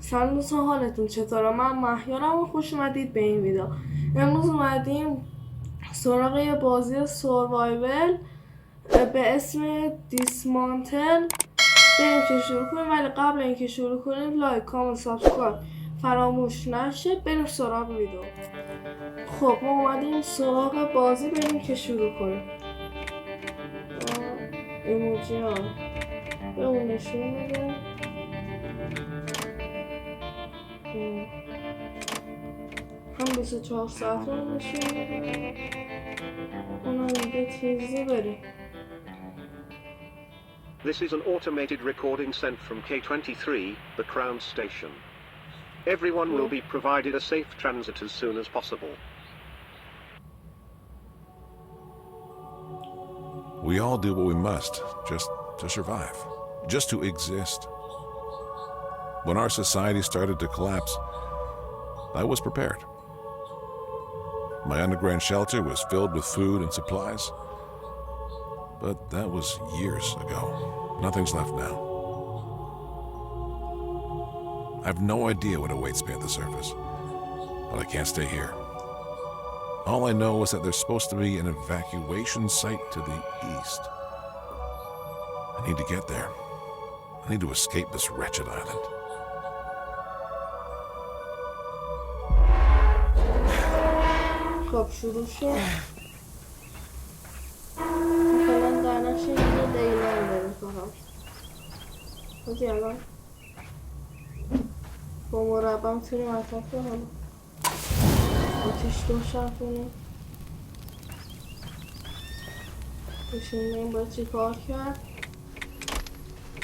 سلام دوستان، حالتون چطوره؟ من مهیارم و خوش اومدید به این ویدیو. امروز اومدیم سراغ یه بازی سوروایول به اسم دیسمانتل. بریم که شروع کنیم، ولی قبل اینکه شروع کنیم لایک، کامنت، سابسکرایب فراموش نشه. بریم سراغ ویدیو. خب ما اومدیم سراغ بازی، بریم که شروع کنیم. ایموجی ها به اون نشون میده. هم 24 ساعت رو نشون میده. اونو میگه تیزی بریم. This is an automated recording sent from K23, the Crown Station. Everyone will be provided a safe transit as soon as possible. We all do what we must, just to survive, just to exist. When our society started to collapse, I was prepared. My underground shelter was filled with food and supplies, but that was years ago. Nothing's left now. I have no idea what awaits me at the surface, but I can't stay here. All I know is that there's supposed to be an evacuation site to the east. I need to get there. I need to escape this wretched island. خب شروع شد. مثلا در نقش اینجا دیلان داریم فقط. بازی الان با مربع میتونیم اتک کنیم. آتیش روشن کنیم. بشینیم باید چی کار کرد.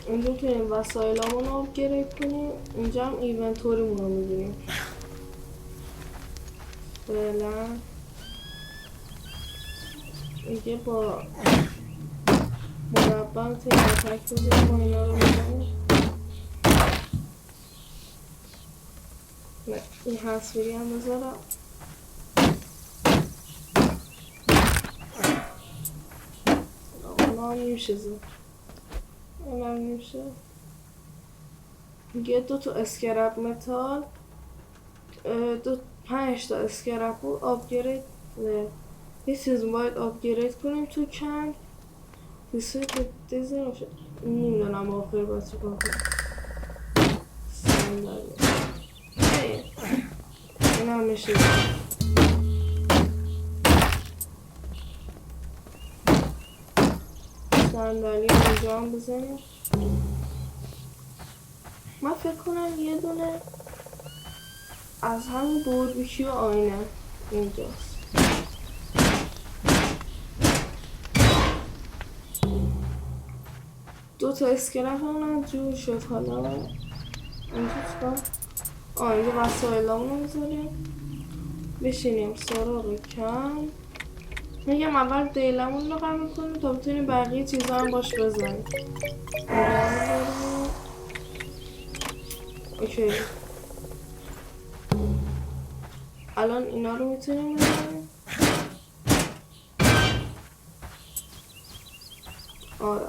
اینجا میتونیم وسایلامون رو آپگرید کنیم. اینجا هم ایونتوریمون رو میبینیم. فعلا دیگه با مربع میتونیم اتک بزنیم و اینا رو بزنیم. نه این حسفیری هم بذارم. اونا هم نمیشه زد. اونا هم نمیشه. یه دو اسکرپ متال، 5 تا اسکرپ رو آپگرید، یه چیز باید آپگرید کنیم تو کن. دیسوی که دیزی نمیشه. نمیدونم آخر باید چی کار کنیم. صندلی این هم میشه. صندلی اینجا هم بزنیم. من فکر کنم یه دونه از همون باربیکیو آینه اینجاست. دو تا اسکرپ هم جور شد. حالا اینجا چکار؟ اینجا وسایلامون رو بذاریم. بشینیم سراغ کم. میگم اول دیلمون رو قرار کنیم تا بتونیم بقیه چیزا هم باش بزنیم. اوکی. الان اینا رو میتونیم بزنیم. آره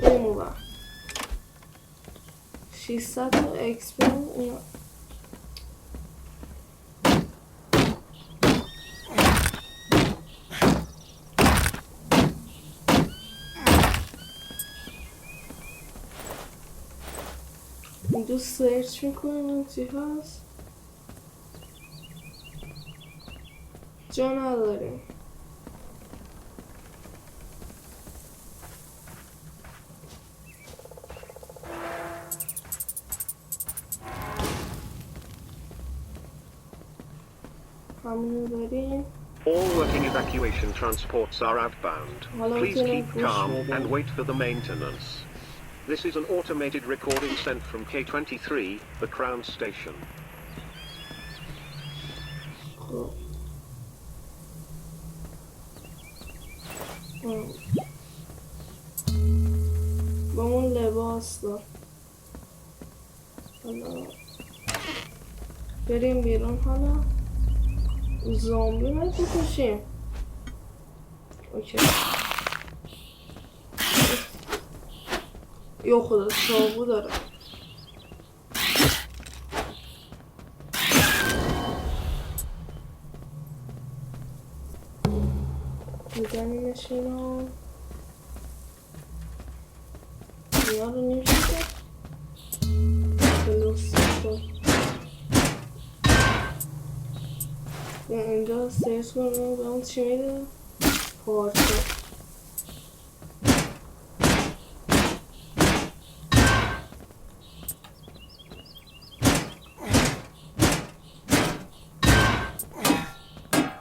بریم اون وقت 600 تا اکسپی اینا. اینجا سرچ میکنیم چی هست. جا نداریم. همونو داریم. All working evacuation transports are outbound. Please keep calm and wait for the maintenance. This is an automated recording sent from K23, the Crown Station. خب با اون لباس دار. حالا بریم بیرون. حالا زامبی باید بکشیم. اوکی. یا خدا چاقو داره. میزنیمش اینو. نیا رو نمیشه بلوسی کن. اینجا سرچ کنم به اون چی میده؟ پارچه.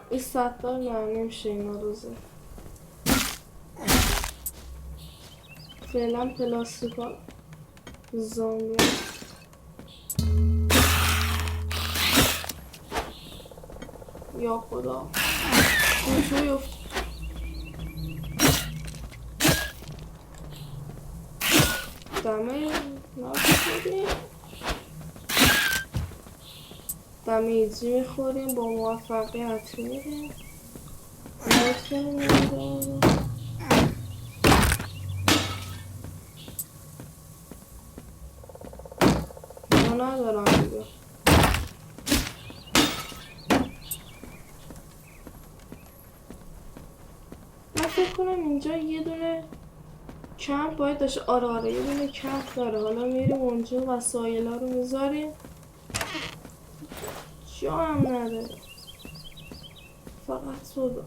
این $100 نمیشه اینا روزه. فعلا پلاستیکا زامبی. یا خدا چوی افت. دمیجی میخوریم با موفقیت میریم. ما ندارم دیگه. من فکر کنم اینجا یه دونه کمپ باید داشته. آره یه دونه کمپ داره. حالا میریم اونجا وسایل ها رو میذاریم. جا هم نداره فقط صدا.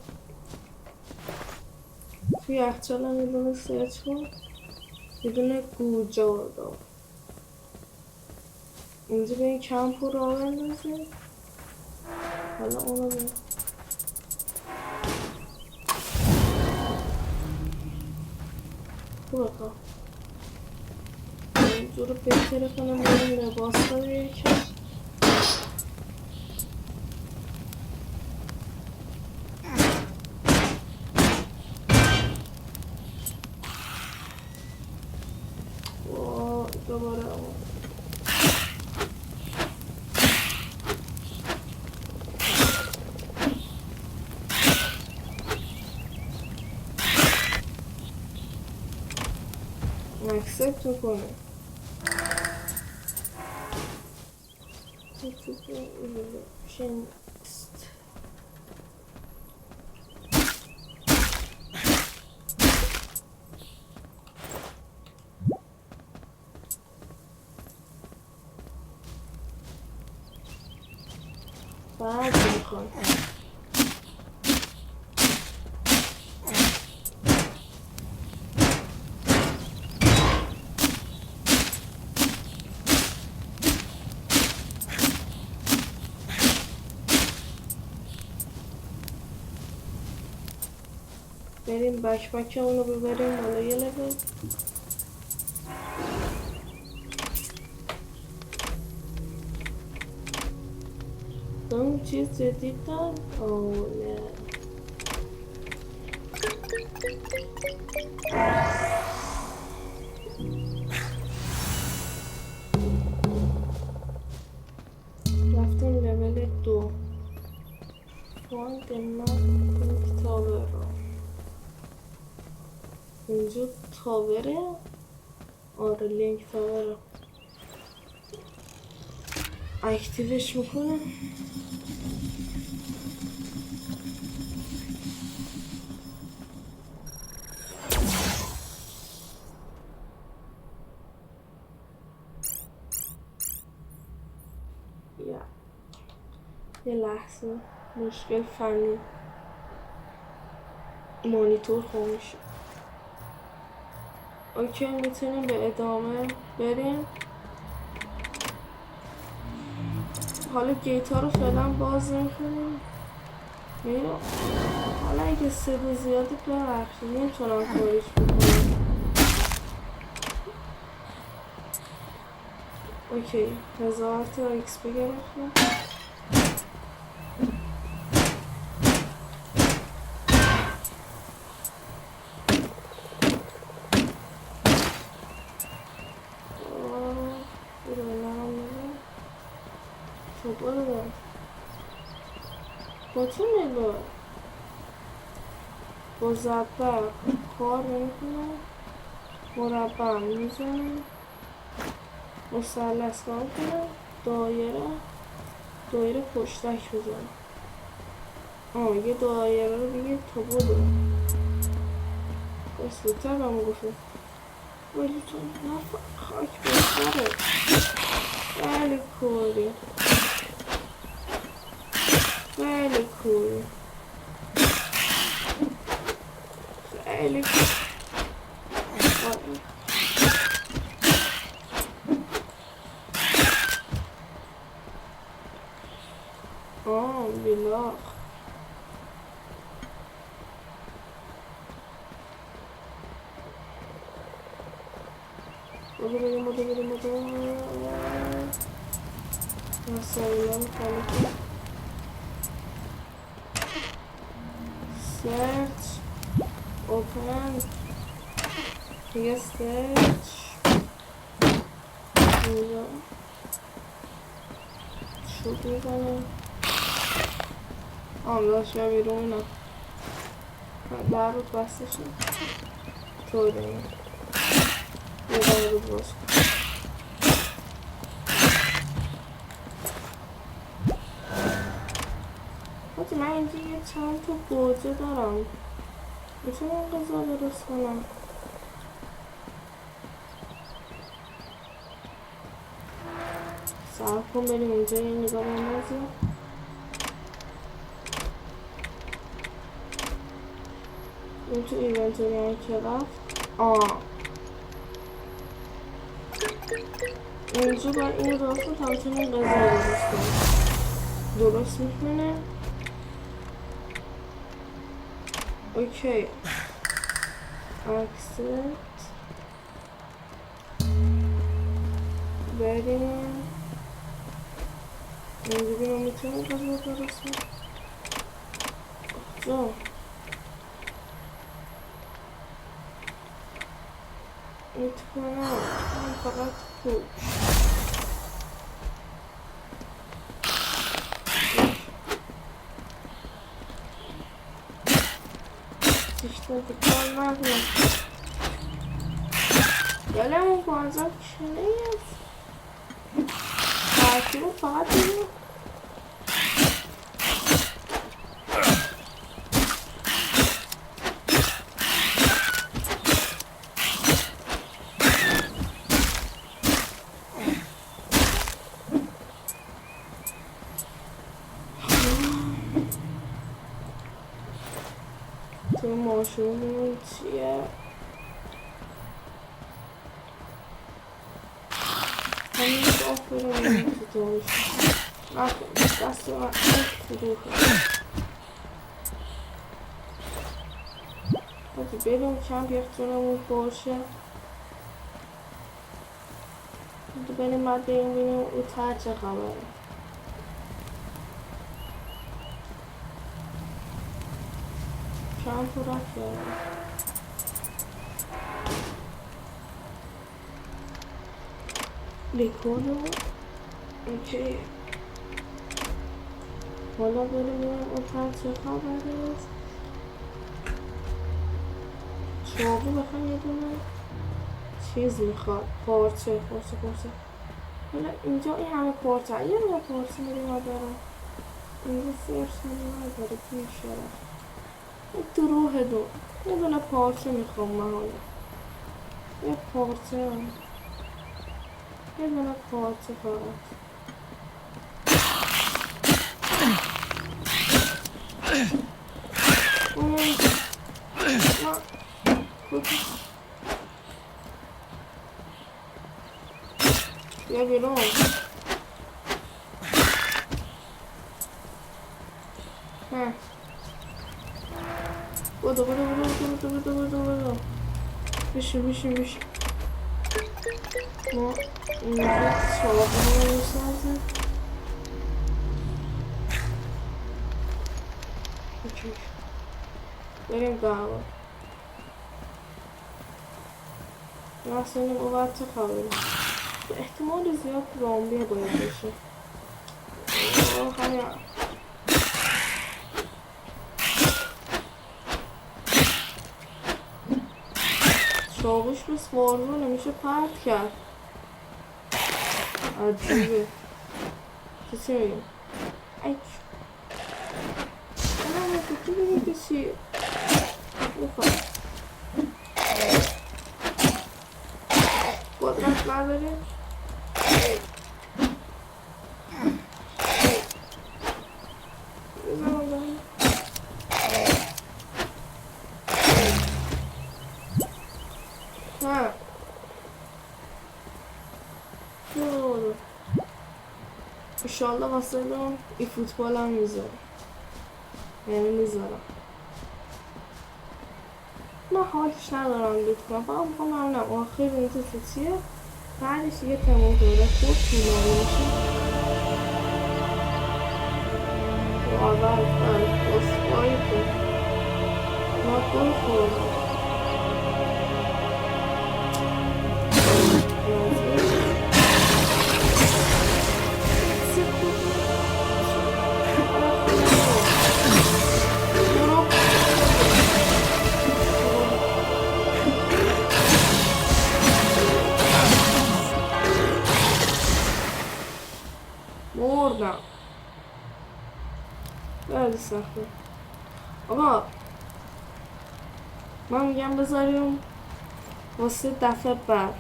توی یخچال هم یه دونه سرچ کن. یه دونه گوجه دار. اینجا به این کمپ رو راه بندازیم. حالا اونو بریم. خوبه اینجا رو بهتره کنم بریم لباس رو یکم. دوباره اکسپت میکنه. بعد میکن بریم بکپک اونو ببریم بالا یه لبه. اون چیز جدید دار؟ اوه نه رفتیم لول 2. فاند لینک تاور. اینجا تاوره؟ آره لینک تاوره. اکتیوش میکنه. یه لحظه مشکل فنی مانیتور خاموش شد. اوکی میتونیم به ادامه بریم. حالا گیت ها رو فعلا باز نمی‌کنیم. حالا اگه صدا زیادی ببخشید نمیتونم کاریش بکنم. اوکی 1000 تا ایکس پی گرفتیم. خب برو با چه میلو مزبر کار نمیکنه مربع میزنه مثلث کار کنه دایره پشتک بزنه یه دایره رو دیگه تا بودو بس بودتر بمون گفته ولی تو نفع خاک بهتره خیلی کوری خیلی کوری خیلی بیلاخ بودو مسائلان خالی search open دیگه search اینجا شد میزنه داشت بیا بیرون نه در رو بسته شد طور اینه یه در رو باز کن من اینجا یه چند تا گوجه دارم میتونم غذا درست کنم صرف کن بریم اینجا یه نگاه بندازیم این تو ایونتوری هم که رفت اینجا باید این درست رو تمتونیم غذا درست کنم درست میکنه اوکی اکسپت بریم اینجوری ما میتونیم غذا درست کنیم جا میتونم فقط خوب تشتون تکار نکنم گلمون بازم چونه ترکیب فقط بگیم تو ماشونمون چیه؟ همین باف برم تو توش نکن دست من روخه حاجی بریم کم یختونمون باشه بریم بعد بریم بینیم او تر چه خبره چند تو رفت کردم ریکوردو اوکی حالا بریم اون تر چه خبره چابو بخوام یه دونه چیز میخواد پارچه حالا اینجا این همه پارچه یه دونه پارچه میریم دارم اینجا فرس میریم داره پیش شده این تو روح دو یه دونه پارچه میخوام من حالا یه دونه پارچه فقط بیا بیرون بدو بشین ما اینجا صابون رو میسازیم بریم دعوا مثلا این اوقات چه خبره به احتمال زیاد زامبی باید بشه همین چاقوش به سوارزو نمیشه پرت کرد. عجیبه. چی میگه؟ ایچ انا تو بگی چی؟ بخواه قدرت نداره؟ ها انشالله واسه دارم ای فوتبال هم میذارم، یعنی میذارم. من حالش ندارم لوت کنم، فقط میخوام همونم آخر این تفتیه بعدش دیگه تمام دوره خوب طولانی میشه. اول بسپایی کن ما گل خوردم مردم. خیلی سخته. آقا من میگم بذاریم واسه دفعه بعد،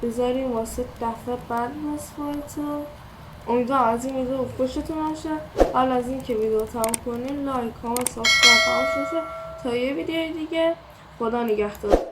بذاریم واسه دفعه بعد مسفایتو. امیدوارم از این ویدیو خوشتون باشه. قبل از این که ویدیو تمام کنین لایک، کامنت، سابسکرایب فراموش نشه. تا یه ویدیو دیگه، خدا نگهدار.